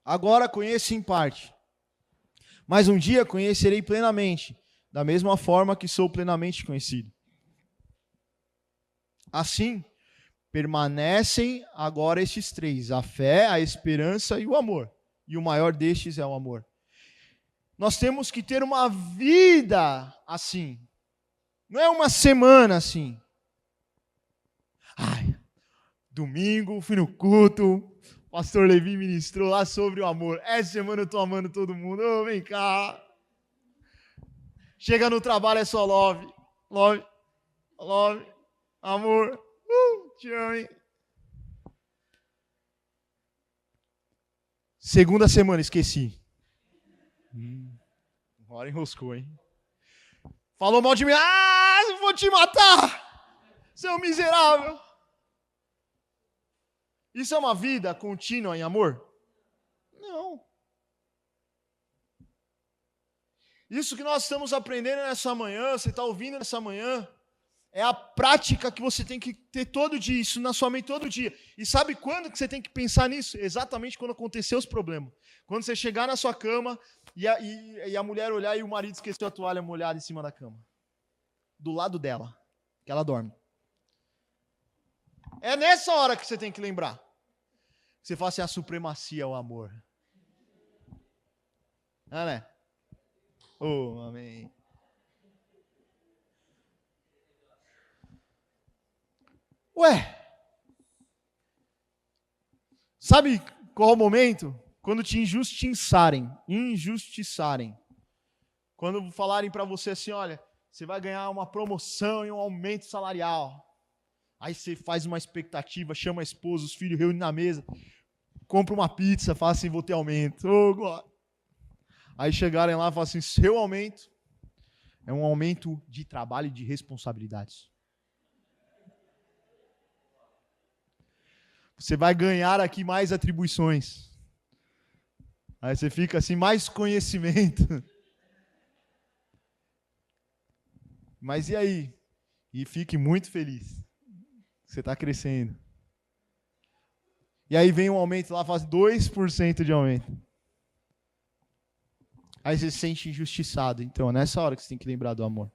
S1: Agora conheço em parte, mas um dia conhecerei plenamente, da mesma forma que sou plenamente conhecido. Assim, permanecem agora estes três: a fé, a esperança e o amor. E o maior destes é o amor. Nós temos que ter uma vida assim. Não é uma semana assim. Ai, domingo, fui no culto, o pastor Levi ministrou lá sobre o amor. Essa semana eu estou amando todo mundo. Ô, vem cá. Chega no trabalho, é só love. Love. Love. Amor. Te amo, hein? Segunda semana, esqueci. Uma hora enroscou, hein? Falou mal de mim. Ah, eu vou te matar, seu miserável. Isso é uma vida contínua em amor? Não. Isso que nós estamos aprendendo nessa manhã, você está ouvindo nessa manhã, é a prática que você tem que ter todo dia, isso na sua mente todo dia. E sabe quando que você tem que pensar nisso? Exatamente quando acontecer os problemas. Quando você chegar na sua cama e a mulher olhar e o marido esqueceu a toalha molhada em cima da cama. Do lado dela, que ela dorme. É nessa hora que você tem que lembrar. Você fala assim, a supremacia é o amor. Ah, né? Oh, amém. Ué, sabe qual é o momento? Quando te injustiçarem. Quando falarem para você assim, olha, você vai ganhar uma promoção e um aumento salarial. Aí você faz uma expectativa, chama a esposa, os filhos, reúne na mesa, compra uma pizza, fala assim, vou ter aumento. Oh, glória. Aí chegarem lá e falam assim, seu aumento é um aumento de trabalho e de responsabilidades. Você vai ganhar aqui mais atribuições. Aí você fica assim, mais conhecimento. Mas e aí? E fique muito feliz. Você está crescendo. E aí vem um aumento lá, faz 2% de aumento. Aí você se sente injustiçado. Então é nessa hora que você tem que lembrar do amor.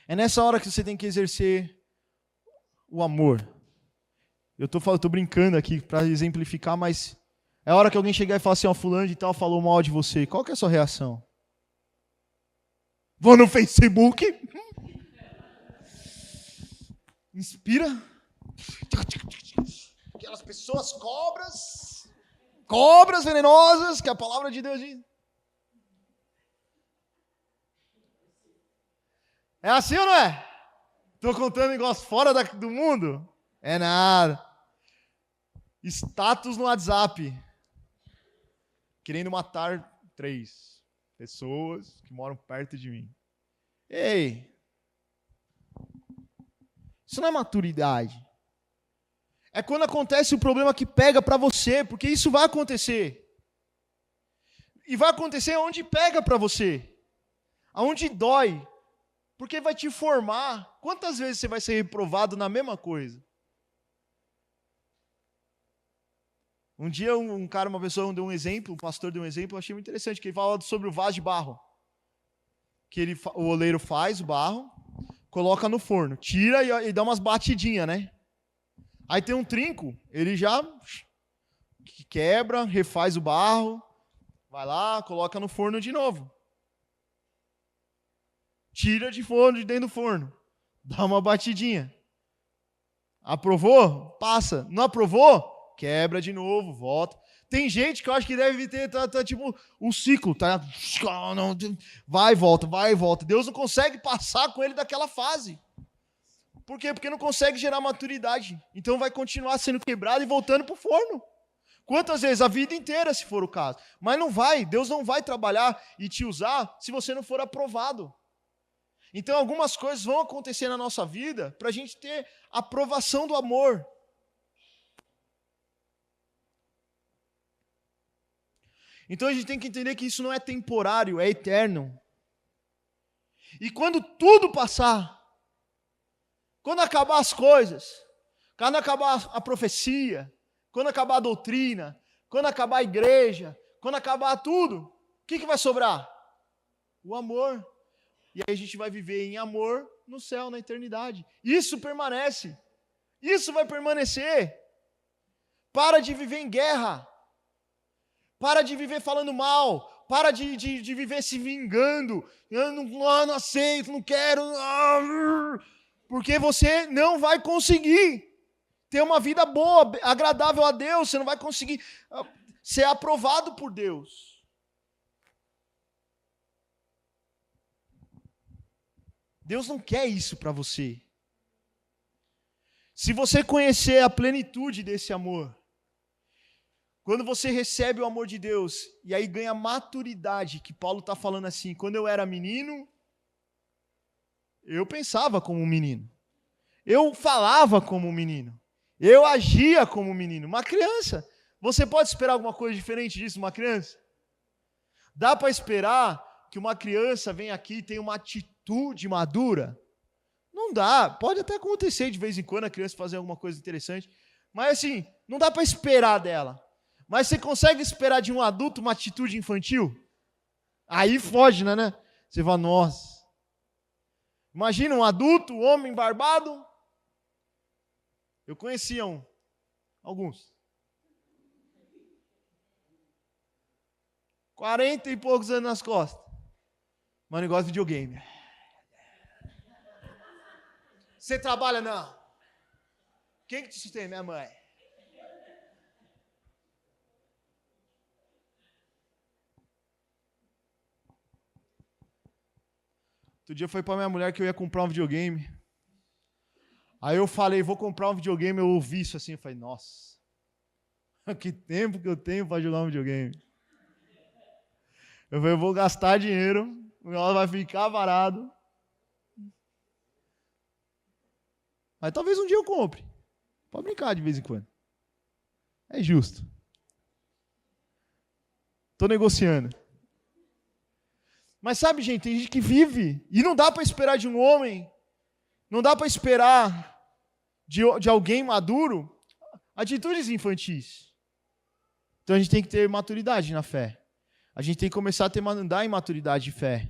S1: É nessa hora que você tem que exercer o amor. Eu tô brincando aqui para exemplificar, mas é a hora que alguém chegar e falar assim, ó, fulano de tal falou mal de você. Qual que é a sua reação? Vou no Facebook. Inspira. Aquelas pessoas cobras venenosas, que a palavra de Deus diz. É assim ou não é? Tô contando negócio fora do mundo? É nada. Status no WhatsApp. Querendo matar 3 pessoas que moram perto de mim. Ei, Isso não é maturidade. É quando acontece o problema que pega para você, porque isso vai acontecer. E vai acontecer onde pega para você. Aonde dói. Porque vai te formar. Quantas vezes você vai ser reprovado na mesma coisa? Um dia uma pessoa deu um exemplo, um pastor deu um exemplo, eu achei muito interessante, que ele falava sobre o vaso de barro. Que o oleiro faz o barro, coloca no forno, tira e dá umas batidinhas, né? Aí tem um trinco, ele já quebra, refaz o barro, vai lá, coloca no forno de novo. Tira de dentro do forno, dá uma batidinha. Aprovou? Passa. Não aprovou? Quebra de novo, volta. Tem gente que eu acho que deve ter, tá tipo, um ciclo, tá? Vai e volta. Deus não consegue passar com ele daquela fase. Por quê? Porque não consegue gerar maturidade. Então vai continuar sendo quebrado e voltando para o forno. Quantas vezes? A vida inteira, se for o caso. Mas não vai, Deus não vai trabalhar e te usar se você não for aprovado. Então algumas coisas vão acontecer na nossa vida para a gente ter a aprovação do amor. Então a gente tem que entender que isso não é temporário, é eterno. E quando tudo passar, quando acabar as coisas, quando acabar a profecia, quando acabar a doutrina, quando acabar a igreja, quando acabar tudo, o que vai sobrar? O amor. E aí a gente vai viver em amor no céu, na eternidade. Isso permanece. Isso vai permanecer. Para de viver em guerra. Para de viver falando mal. Para de viver se vingando. Eu não aceito, não quero. Porque você não vai conseguir ter uma vida boa, agradável a Deus. Você não vai conseguir ser aprovado por Deus. Deus não quer isso para você. Se você conhecer a plenitude desse amor, quando você recebe o amor de Deus, e aí ganha maturidade, que Paulo está falando assim, quando eu era menino, eu pensava como um menino. Eu falava como um menino. Eu agia como um menino. Uma criança. Você pode esperar alguma coisa diferente disso, uma criança? Dá para esperar que uma criança venha aqui e tenha uma atitude madura? Não dá. Pode até acontecer de vez em quando a criança fazer alguma coisa interessante. Mas assim, não dá para esperar dela. Mas você consegue esperar de um adulto uma atitude infantil? Aí foge, né? Você fala, nossa. Imagina um adulto, um homem barbado. Eu conhecia alguns. 40 e poucos anos nas costas. Mas negócio de videogame. Você trabalha? Não. Quem que te sustenta? Minha mãe. Outro dia foi para minha mulher que eu ia comprar um videogame. Aí eu falei, vou comprar um videogame, eu ouvi isso assim, eu falei, nossa, que tempo que eu tenho para jogar um videogame. Eu falei, eu vou gastar dinheiro, ela vai ficar parado. Mas talvez um dia eu compre. Pode brincar de vez em quando. É justo. Estou negociando. Mas sabe, gente, tem gente que vive, e não dá para esperar de um homem, não dá para esperar de alguém maduro, atitudes infantis. Então a gente tem que ter maturidade na fé. A gente tem que começar a andar em maturidade de fé.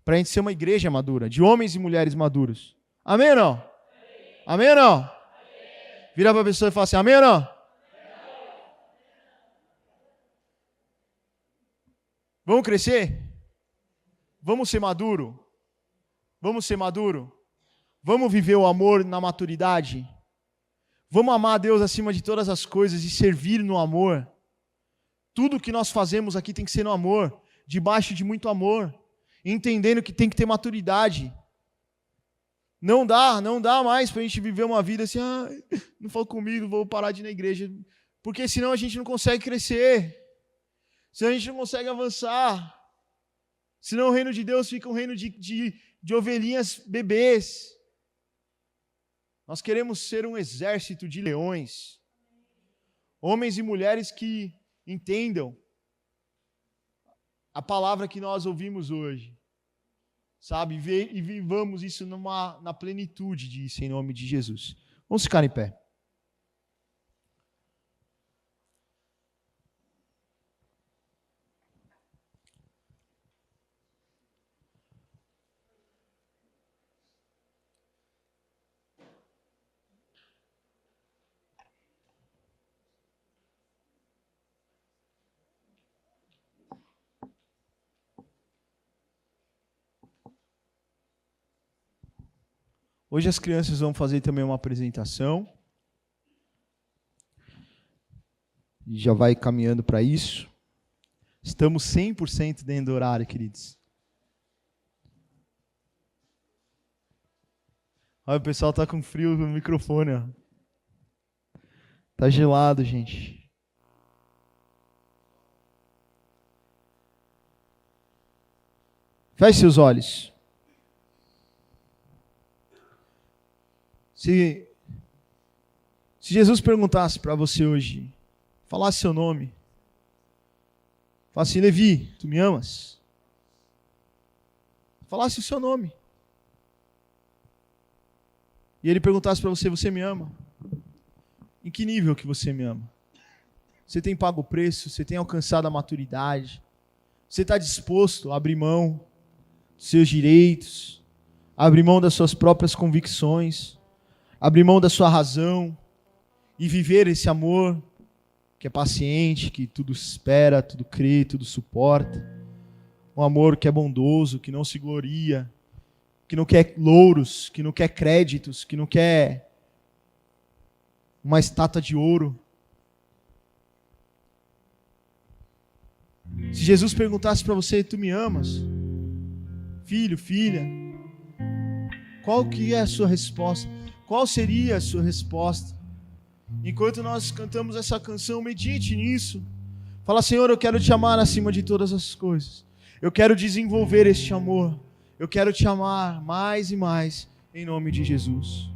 S1: Para a gente ser uma igreja madura, de homens e mulheres maduros. Amém ou não? Amém ou não? Amém. Vira para a pessoa e fala assim, amém ou não? Amém. Vamos crescer? Vamos ser maduro? Vamos ser maduro? Vamos viver o amor na maturidade? Vamos amar a Deus acima de todas as coisas e servir no amor? Tudo que nós fazemos aqui tem que ser no amor, debaixo de muito amor, entendendo que tem que ter maturidade. Não dá mais para a gente viver uma vida assim, não fala comigo, vou parar de ir na igreja. Porque senão a gente não consegue crescer, senão a gente não consegue avançar. Senão o reino de Deus fica um reino de ovelhinhas bebês. Nós queremos ser um exército de leões. Homens e mulheres que entendam a palavra que nós ouvimos hoje. Sabe? E vivamos isso na plenitude disso, em nome de Jesus. Vamos ficar em pé. Hoje as crianças vão fazer também uma apresentação. E já vai caminhando para isso. Estamos 100% dentro do horário, queridos. Olha, o pessoal tá com frio no microfone, ó. Tá gelado, gente. Feche seus olhos. Se Jesus perguntasse para você hoje, falasse seu nome, falasse assim, Levi, tu me amas? Falasse o seu nome. E ele perguntasse para você, você me ama? Em que nível que você me ama? Você tem pago o preço? Você tem alcançado a maturidade? Você está disposto a abrir mão dos seus direitos, abrir mão das suas próprias convicções, abrir mão da sua razão e viver esse amor que é paciente, que tudo espera, tudo crê, tudo suporta. Um amor que é bondoso, que não se gloria, que não quer louros, que não quer créditos, que não quer uma estátua de ouro. Se Jesus perguntasse para você, tu me amas? Filho, filha, qual que é a sua resposta? Qual seria a sua resposta? Enquanto nós cantamos essa canção, medite nisso. Fala, Senhor, eu quero te amar acima de todas as coisas. Eu quero desenvolver este amor. Eu quero te amar mais e mais, em nome de Jesus.